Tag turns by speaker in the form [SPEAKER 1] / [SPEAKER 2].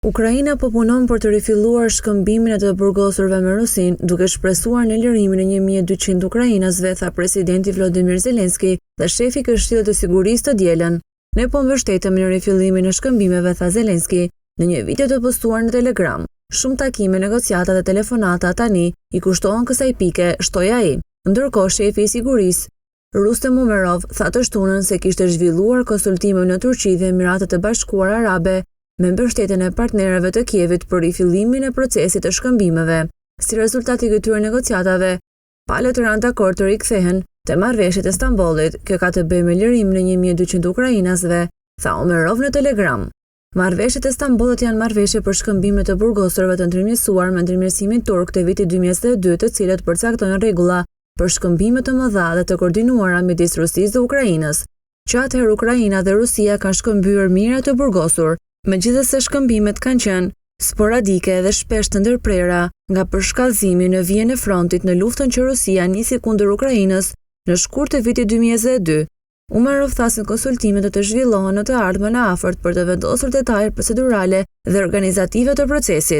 [SPEAKER 1] Ukraina po punon për të rifilluar shkëmbimin e të burgosurve me Rusinë, duke shpresuar në lirimin e 1200 ukrainasve, tha presidenti Volodymyr Zelensky dhe shefi i Këshillit të Sigurisë të dielën. Ne po mbështetemi në rifillimin e shkëmbimeve, tha Zelensky në një video të postuar në Telegram. Shumë takime, negociata dhe telefonata tani i kushtohen kësaj pike, shtoi ai. Ndërkohë, shefi i sigurisë Rustem Umerov tha të shtunën se kishte zhvilluar konsultime në Turqi dhe Emiratet e Bashkuara Arabe me mbështetjen e partnerëve të Kievit për rifillimin e procesit të shkëmbimeve. Si rezultat i këtyre negociatave, palët rënë dakord të rikthehen te marrëveshjet e Stambollit. Kjo ka të bëjë me lirimin e 1200 ukrainasve, tha Umerov në Telegram. Marrëveshjet e Stambollit janë marrëveshje për shkëmbimet e burgosurve të ndërmjetësuar me ndërmjetësimin turk të vitit 2022, të cilët përcaktojnë rregulla për shkëmbime të mëdha dhe të koordinuara midis Rusisë dhe Ukrainës. Që atëherë Ukraina dhe Rusia kanë shkëmbyer mijëra të burgosur, megjithëse shkëmbimet kanë qenë sporadike dhe shpesh të ndërprera nga përshkallëzimi në vijën e frontit në luftën që Rusia nisi kundër Ukrainës në shkurt të vitit 2022. Umerov tha se konsultimet do të zhvillohen në të ardhmen e afërt për të vendosur detajet procedurale dhe organizative të procesit.